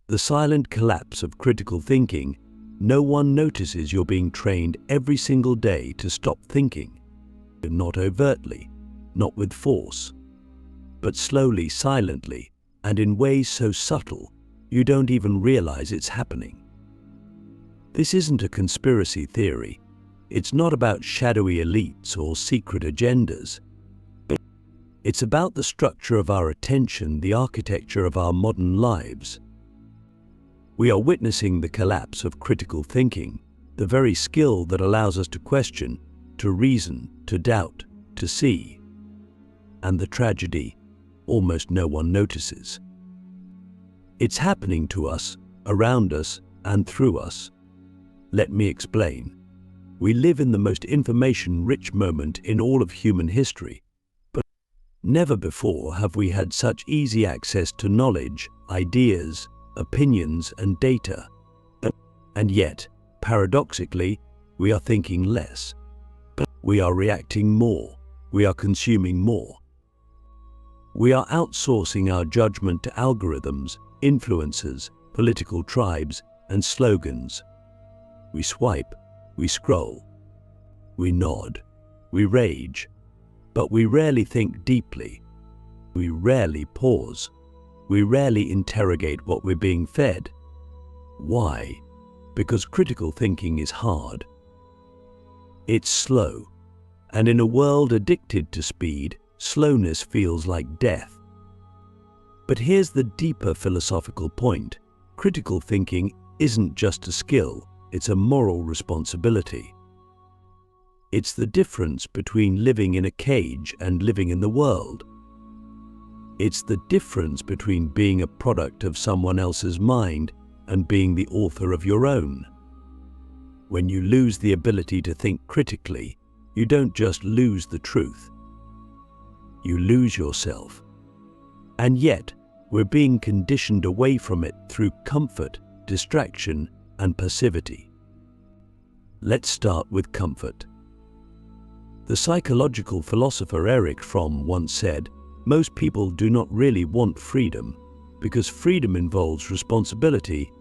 The silent collapse of critical thinking. No one notices you're being trained every single day to stop thinking. Not overtly, not with force, but slowly, silently, and in ways so subtle you don't even realize it's happening. This isn't a conspiracy theory. It's not about shadowy elites or secret agendas. It's about the structure of our attention, the architecture of our modern lives. We are witnessing the collapse of critical thinking, the very skill that allows us to question, to reason, to doubt, to see. And the tragedy, almost no one notices. It's happening to us, around us, and through us. Let me explain. We live in the most information-rich moment in all of human history, but never before have we had such easy access to knowledge, ideas, opinions, and data. And yet, paradoxically, we are thinking less. We are reacting more. We are consuming more. We are outsourcing our judgment to algorithms, influencers, political tribes, and slogans. We swipe, we scroll, we nod, we rage, but we rarely think deeply. We rarely pause. We rarely interrogate what we're being fed. Why? Because critical thinking is hard. It's slow, and in a world addicted to speed, slowness feels like death. But here's the deeper philosophical point. Critical thinking isn't just a skill, it's a moral responsibility. It's the difference between living in a cage and living in the world. It's the difference between being a product of someone else's mind and being the author of your own. When you lose the ability to think critically, you don't just lose the truth. You lose yourself. And yet, we're being conditioned away from it through comfort, distraction, and passivity. Let's start with comfort. The psychological philosopher Erich Fromm once said, "Most people do not really want freedom, because freedom involves responsibility,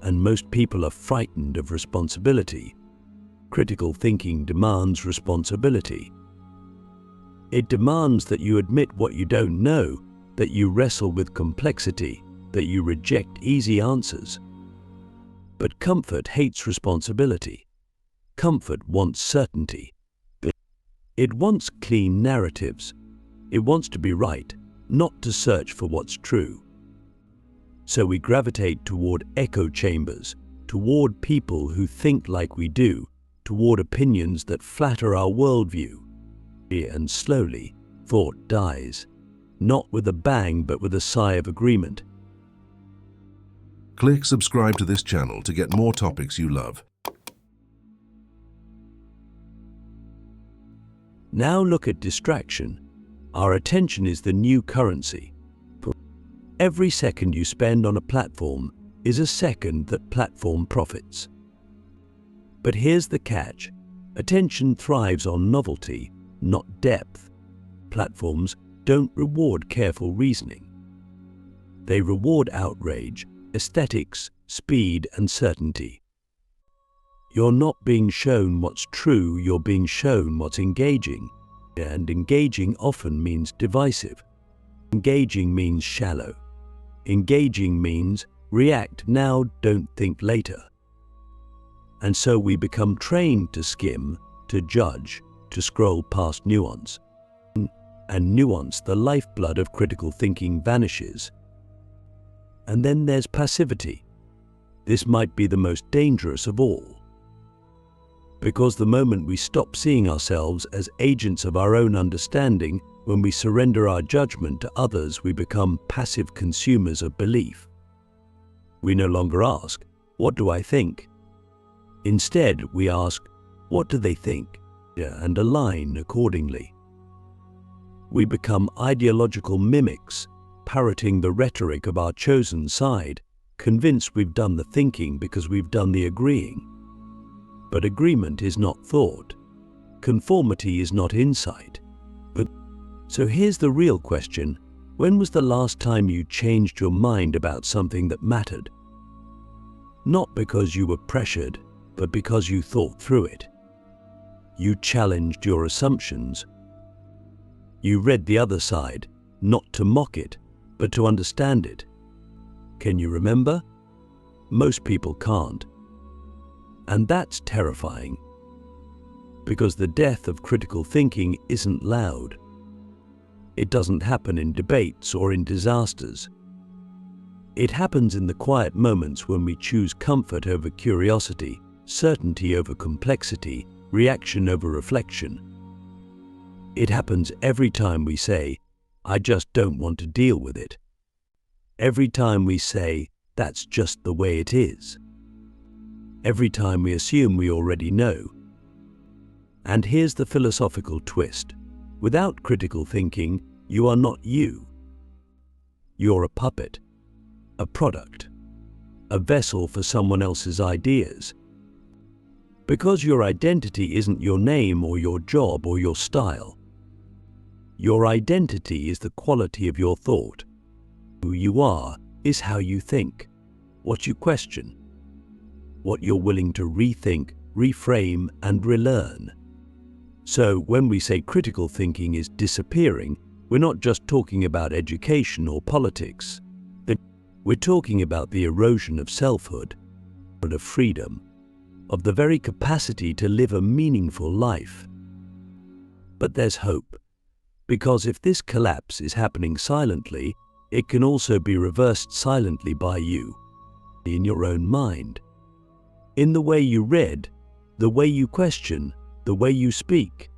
and most people are frightened of responsibility. Critical thinking demands responsibility. It demands that you admit what you don't know, that you wrestle with complexity, that you reject easy answers. But comfort hates responsibility. Comfort wants certainty. It wants clean narratives. It wants to be right, not to search for what's true. So we gravitate toward echo chambers, toward people who think like we do, toward opinions that flatter our worldview. And slowly, thought dies, not with a bang but with a sigh of agreement. Click subscribe to this channel to get more topics you love. Now look at distraction. Our attention is the new currency. Every second you spend on a platform is a second that platform profits. But here's the catch. Attention thrives on novelty, not depth. Platforms don't reward careful reasoning. They reward outrage, aesthetics, speed, and certainty. You're not being shown what's true, you're being shown what's engaging. And engaging often means divisive. Engaging means shallow. Engaging means react now, don't think later. And so we become trained to skim, to judge, to scroll past nuance. And nuance, the lifeblood of critical thinking, vanishes. And then there's passivity. This might be the most dangerous of all. Because the moment we stop seeing ourselves as agents of our own understanding, when we surrender our judgment to others, we become passive consumers of belief. We no longer ask, "What do I think?" Instead, we ask, "What do they think?" and align accordingly. We become ideological mimics, parroting the rhetoric of our chosen side, convinced we've done the thinking because we've done the agreeing. But agreement is not thought. Conformity is not insight. So here's the real question. When was the last time you changed your mind about something that mattered? Not because you were pressured, but because you thought through it. You challenged your assumptions. You read the other side, not to mock it, but to understand it. Can you remember? Most people can't. And that's terrifying. Because the death of critical thinking isn't loud. It doesn't happen in debates or in disasters. It happens in the quiet moments when we choose comfort over curiosity, certainty over complexity, reaction over reflection. It happens every time we say, "I just don't want to deal with it." Every time we say, "That's just the way it is." Every time we assume we already know. And here's the philosophical twist. Without critical thinking, you are not you. You're a puppet, a product, a vessel for someone else's ideas. Because your identity isn't your name or your job or your style. Your identity is the quality of your thought. Who you are is how you think, what you question, what you're willing to rethink, reframe, and relearn. So when we say critical thinking is disappearing, we're not just talking about education or politics. We're talking about the erosion of selfhood, and of freedom, of the very capacity to live a meaningful life. But there's hope, because if this collapse is happening silently, it can also be reversed silently by you, in your own mind, in the way you read, the way you question, the way you speak.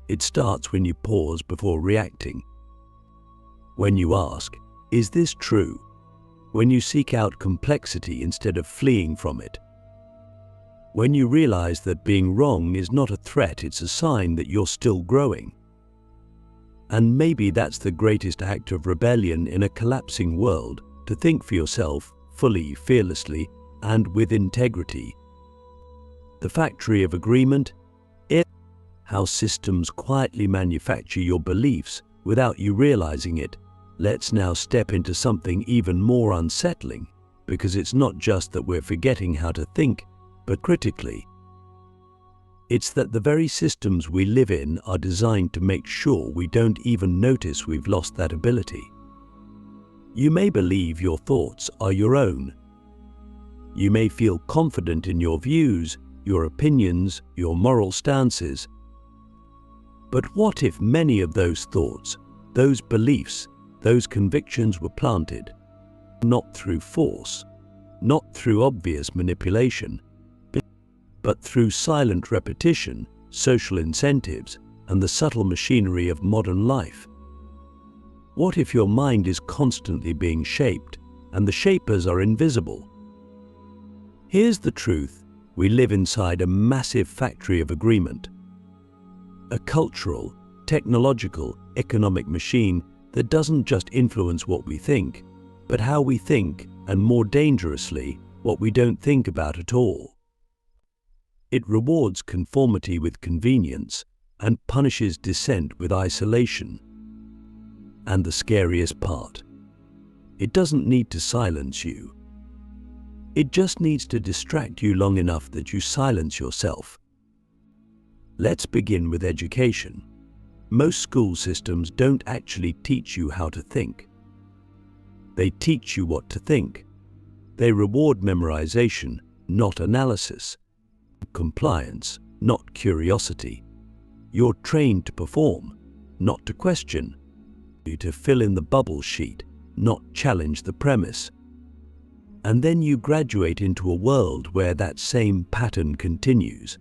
It starts when you pause before reacting. When you ask, "Is this true?" When you seek out complexity instead of fleeing from it. When you realize that being wrong is not a threat, it's a sign that you're still growing. And maybe that's the greatest act of rebellion in a collapsing world, to think for yourself, fully, fearlessly, and with integrity. The factory of agreement, how systems quietly manufacture your beliefs without you realizing it. Let's now step into something even more unsettling, because it's not just that we're forgetting how to think, but critically. It's that the very systems we live in are designed to make sure we don't even notice we've lost that ability. You may believe your thoughts are your own. You may feel confident in your views, your opinions, your moral stances. But what if many of those thoughts, those beliefs, those convictions were planted, not through force, not through obvious manipulation, but through silent repetition, social incentives, and the subtle machinery of modern life? What if your mind is constantly being shaped, and the shapers are invisible? Here's the truth: we live inside a massive factory of agreement. A cultural, technological, economic machine that doesn't just influence what we think, but how we think, and more dangerously, what we don't think about at all. It rewards conformity with convenience and punishes dissent with isolation. And the scariest part, it doesn't need to silence you. It just needs to distract you long enough that you silence yourself. Let's begin with education. Most school systems don't actually teach you how to think. They teach you what to think. They reward memorization, not analysis. Compliance, not curiosity. You're trained to perform, not to question. To fill in the bubble sheet, not challenge the premise. And then you graduate into a world where that same pattern continues.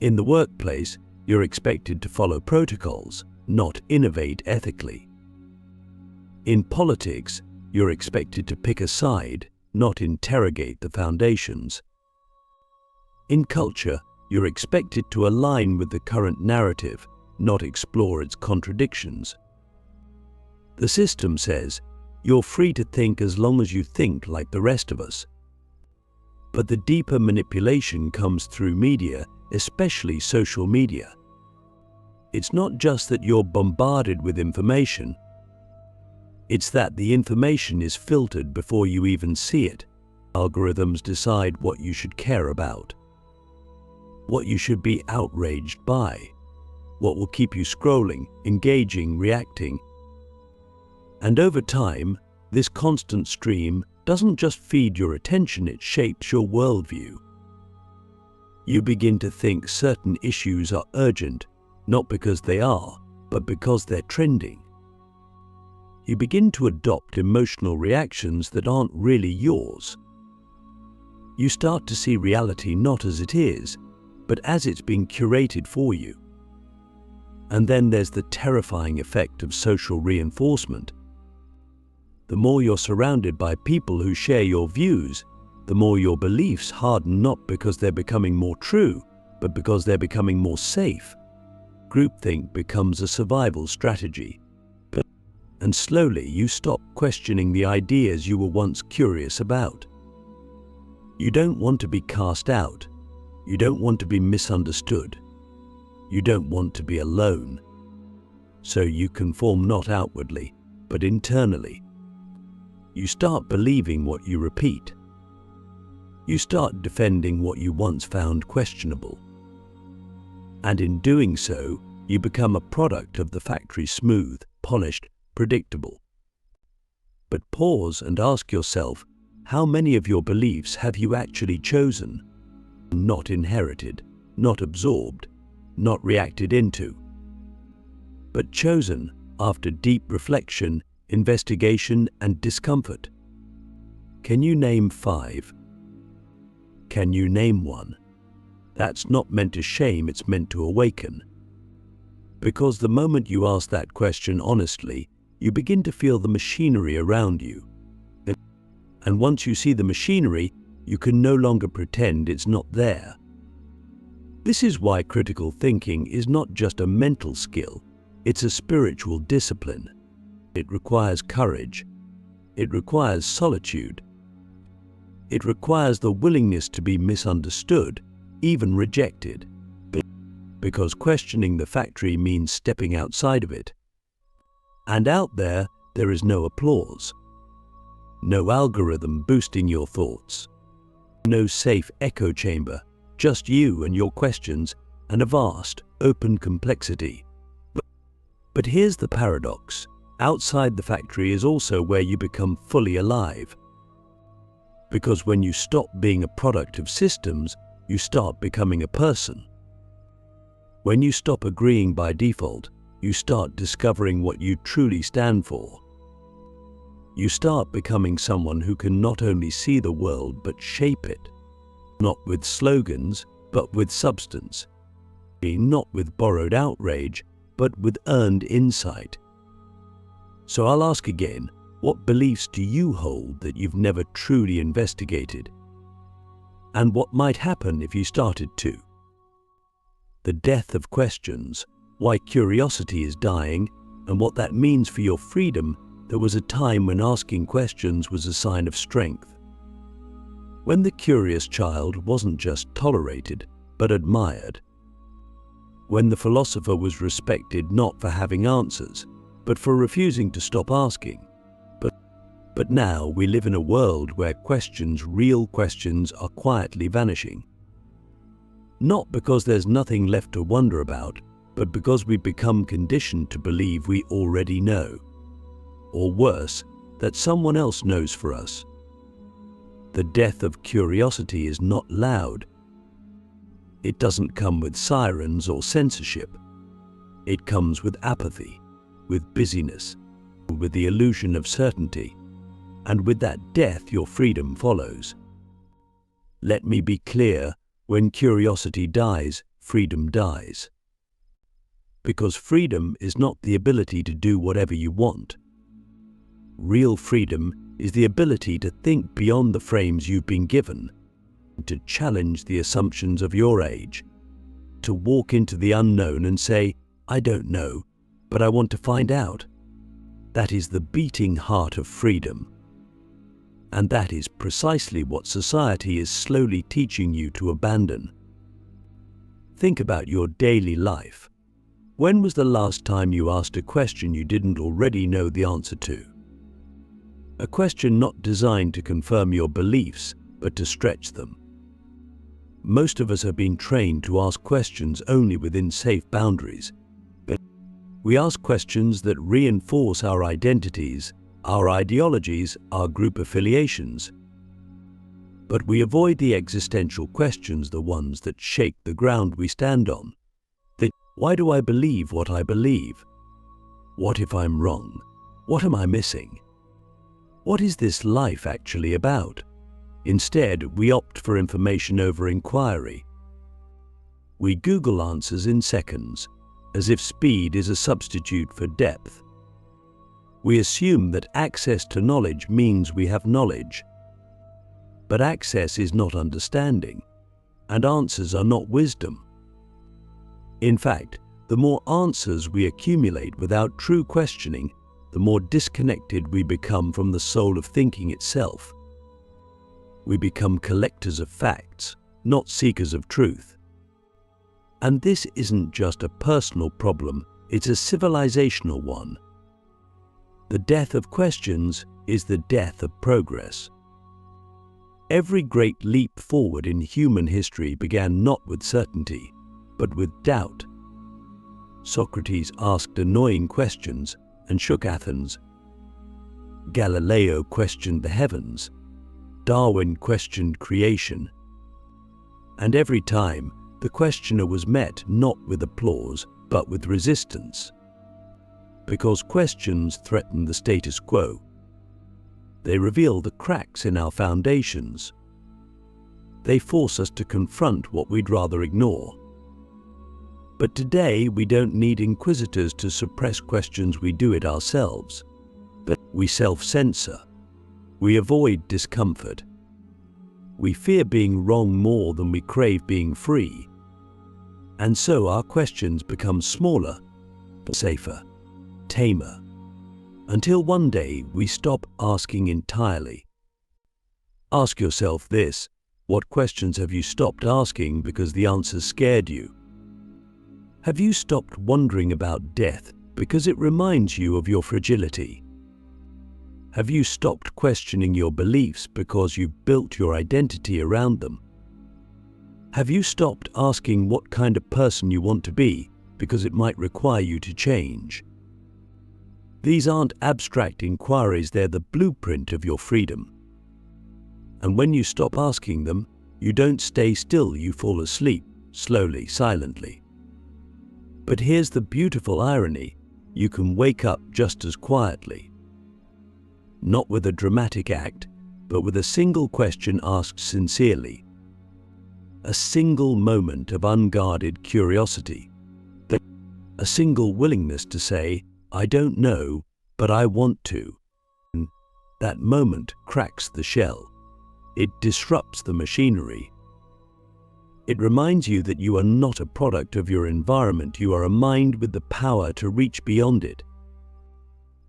In the workplace, you're expected to follow protocols, not innovate ethically. In politics, you're expected to pick a side, not interrogate the foundations. In culture, you're expected to align with the current narrative, not explore its contradictions. The system says, you're free to think as long as you think like the rest of us. But the deeper manipulation comes through media, especially social media. It's not just that you're bombarded with information, It's that the information is filtered before you even see it. Algorithms decide what you should care about, what you should be outraged by, what will keep you scrolling, engaging, reacting. And over time, this constant stream doesn't just feed your attention, it shapes your worldview. You begin to think certain issues are urgent, not because they are, but because they're trending. You begin to adopt emotional reactions that aren't really yours. You start to see reality not as it is, but as it's being curated for you. And then there's the terrifying effect of social reinforcement. The more you're surrounded by people who share your views, the more your beliefs harden, not because they're becoming more true, but because they're becoming more safe. Groupthink becomes a survival strategy. And slowly you stop questioning the ideas you were once curious about. You don't want to be cast out. You don't want to be misunderstood. You don't want to be alone. So you conform not outwardly, but internally. You start believing what you repeat. You start defending what you once found questionable. And in doing so, you become a product of the factory, smooth, polished, predictable. But pause and ask yourself, how many of your beliefs have you actually chosen? Not inherited, not absorbed, not reacted into, but chosen after deep reflection, investigation, and discomfort. Can you name 5? Can you name 1? That's not meant to shame, it's meant to awaken. Because the moment you ask that question honestly, you begin to feel the machinery around you. And once you see the machinery, you can no longer pretend it's not there. This is why critical thinking is not just a mental skill, it's a spiritual discipline. It requires courage. It requires solitude. It requires the willingness to be misunderstood, even rejected. Because questioning the factory means stepping outside of it. And out there is no applause. No algorithm boosting your thoughts. No safe echo chamber, just you and your questions and a vast, open complexity. But here's the paradox. Outside the factory is also where you become fully alive. Because when you stop being a product of systems, you start becoming a person. When you stop agreeing by default, you start discovering what you truly stand for. You start becoming someone who can not only see the world but shape it. Not with slogans, but with substance. Not with borrowed outrage, but with earned insight. So I'll ask again, what beliefs do you hold that you've never truly investigated? And what might happen if you started to? The death of questions, why curiosity is dying, and what that means for your freedom. There was a time when asking questions was a sign of strength. When the curious child wasn't just tolerated, but admired. When the philosopher was respected not for having answers, but for refusing to stop asking. But now we live in a world where questions, real questions, are quietly vanishing. Not because there's nothing left to wonder about, but because we've become conditioned to believe we already know. Or worse, that someone else knows for us. The death of curiosity is not loud. It doesn't come with sirens or censorship. It comes with apathy, with busyness, with the illusion of certainty. And with that death, your freedom follows. Let me be clear, when curiosity dies, freedom dies. Because freedom is not the ability to do whatever you want. Real freedom is the ability to think beyond the frames you've been given, to challenge the assumptions of your age, to walk into the unknown and say, I don't know, but I want to find out. That is the beating heart of freedom. And that is precisely what society is slowly teaching you to abandon. Think about your daily life. When was the last time you asked a question you didn't already know the answer to? A question not designed to confirm your beliefs, but to stretch them. Most of us have been trained to ask questions only within safe boundaries. We ask questions that reinforce our identities, our ideologies, our group affiliations. But we avoid the existential questions, the ones that shake the ground we stand on. Why do I believe what I believe? What if I'm wrong? What am I missing? What is this life actually about? Instead, we opt for information over inquiry. We Google answers in seconds, as if speed is a substitute for depth. We assume that access to knowledge means we have knowledge. But access is not understanding, and answers are not wisdom. In fact, the more answers we accumulate without true questioning, the more disconnected we become from the soul of thinking itself. We become collectors of facts, not seekers of truth. And this isn't just a personal problem, it's a civilizational one. The death of questions is the death of progress. Every great leap forward in human history began not with certainty, but with doubt. Socrates asked annoying questions and shook Athens. Galileo questioned the heavens. Darwin questioned creation. And every time, the questioner was met not with applause, but with resistance. Because questions threaten the status quo. They reveal the cracks in our foundations. They force us to confront what we'd rather ignore. But today, we don't need inquisitors to suppress questions, we do it ourselves. But we self-censor. We avoid discomfort. We fear being wrong more than we crave being free. And so our questions become smaller, but safer, tamer, until one day we stop asking entirely. Ask yourself this: what questions have you stopped asking because the answers scared you? Have you stopped wondering about death because it reminds you of your fragility? Have you stopped questioning your beliefs because you've built your identity around them? Have you stopped asking what kind of person you want to be because it might require you to change? These aren't abstract inquiries, they're the blueprint of your freedom. And when you stop asking them, you don't stay still, you fall asleep, slowly, silently. But here's the beautiful irony: you can wake up just as quietly. Not with a dramatic act, but with a single question asked sincerely. A single moment of unguarded curiosity. A single willingness to say, I don't know, but I want to. And that moment cracks the shell. It disrupts the machinery. It reminds you that you are not a product of your environment, you are a mind with the power to reach beyond it.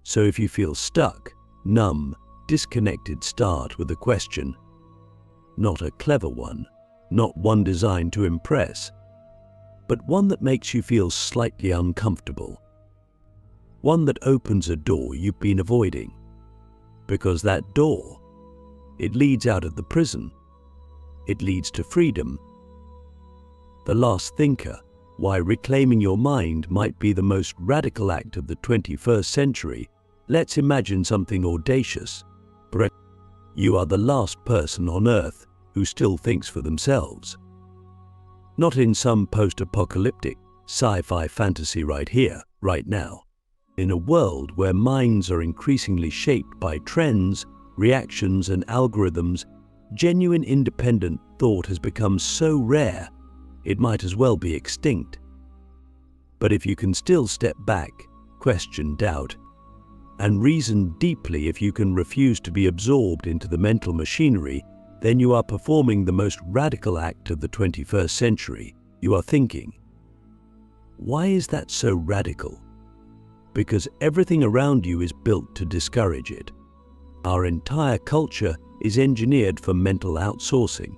So if you feel stuck, numb, disconnected, start with a question. Not a clever one, not one designed to impress, but one that makes you feel slightly uncomfortable. One that opens a door you've been avoiding. Because that door, it leads out of the prison. It leads to freedom. The Last Thinker: Why Reclaiming Your Mind Might Be the Most Radical Act of the 21st Century. Let's imagine something audacious. You are the last person on Earth who still thinks for themselves. Not in some post-apocalyptic sci-fi fantasy right here, right now. In a world where minds are increasingly shaped by trends, reactions, and algorithms, genuine independent thought has become so rare, it might as well be extinct. But if you can still step back, question, doubt, and reason deeply, if you can refuse to be absorbed into the mental machinery, then you are performing the most radical act of the 21st century. You are thinking. Why is that so radical? Because everything around you is built to discourage it. Our entire culture is engineered for mental outsourcing.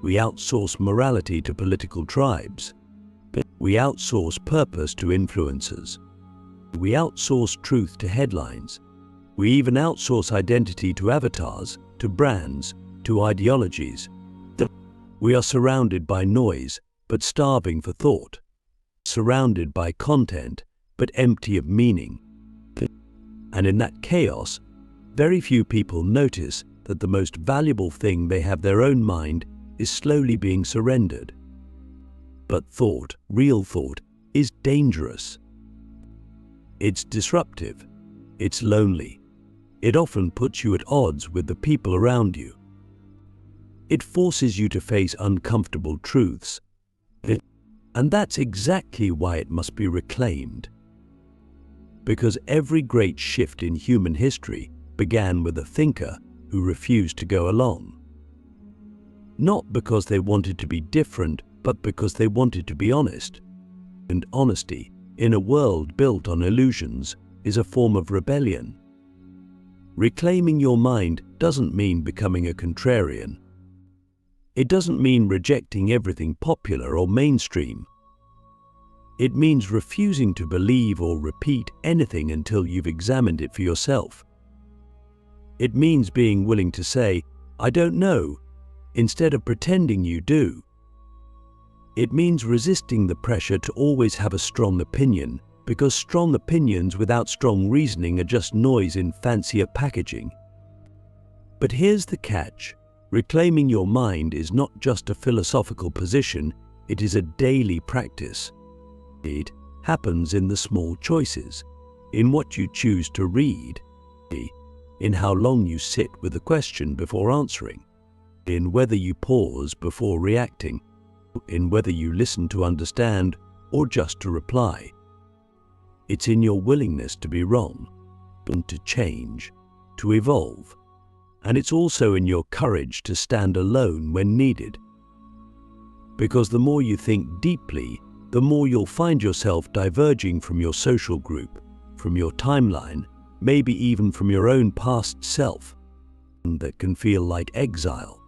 We outsource morality to political tribes. We outsource purpose to influencers. We outsource truth to headlines. We even outsource identity to avatars, to brands, to ideologies. We are surrounded by noise, but starving for thought. Surrounded by content, but empty of meaning. And in that chaos, very few people notice that the most valuable thing they have, their own mind, is slowly being surrendered. But thought, real thought, is dangerous. It's disruptive. It's lonely. It often puts you at odds with the people around you. It forces you to face uncomfortable truths. And that's exactly why it must be reclaimed. Because every great shift in human history began with a thinker who refused to go along. Not because they wanted to be different, but because they wanted to be honest. And honesty, in a world built on illusions, is a form of rebellion. Reclaiming your mind doesn't mean becoming a contrarian. It doesn't mean rejecting everything popular or mainstream. It means refusing to believe or repeat anything until you've examined it for yourself. It means being willing to say, "I don't know," instead of pretending you do. It means resisting the pressure to always have a strong opinion, because strong opinions without strong reasoning are just noise in fancier packaging. But here's the catch. Reclaiming your mind is not just a philosophical position, it is a daily practice. It happens in the small choices, in what you choose to read, in how long you sit with a question before answering, in whether you pause before reacting, in whether you listen to understand or just to reply. It's in your willingness to be wrong, and to change, to evolve. And it's also in your courage to stand alone when needed. Because the more you think deeply, the more you'll find yourself diverging from your social group, from your timeline, maybe even from your own past self. That can feel like exile.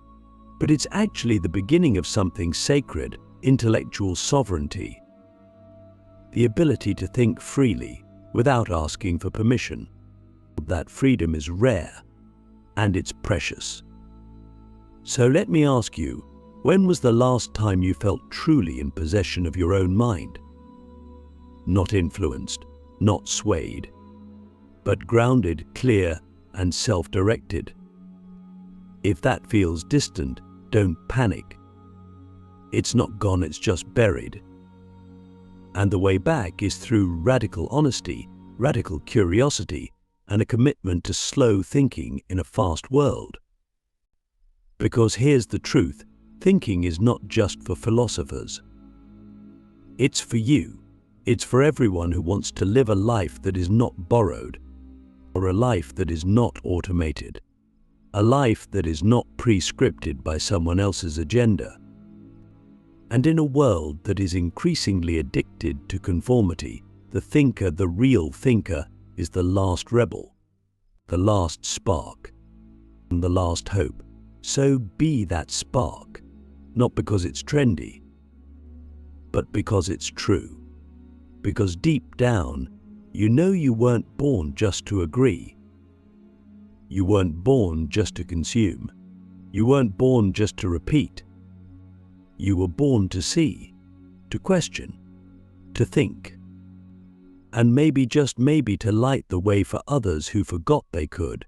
But it's actually the beginning of something sacred, intellectual sovereignty. The ability to think freely without asking for permission. That freedom is rare and it's precious. So let me ask you, when was the last time you felt truly in possession of your own mind? Not influenced, not swayed, but grounded, clear, and self-directed. If that feels distant, don't panic. It's not gone, it's just buried. And the way back is through radical honesty, radical curiosity, and a commitment to slow thinking in a fast world. Because here's the truth, thinking is not just for philosophers. It's for you. It's for everyone who wants to live a life that is not borrowed, or a life that is not automated, a life that is not pre-scripted by someone else's agenda. And in a world that is increasingly addicted to conformity, the thinker, the real thinker, is the last rebel, the last spark, and the last hope. So be that spark, not because it's trendy, but because it's true. Because deep down, you know you weren't born just to agree. You weren't born just to consume. You weren't born just to repeat. You were born to see, to question, to think. And maybe, just maybe, to light the way for others who forgot they could.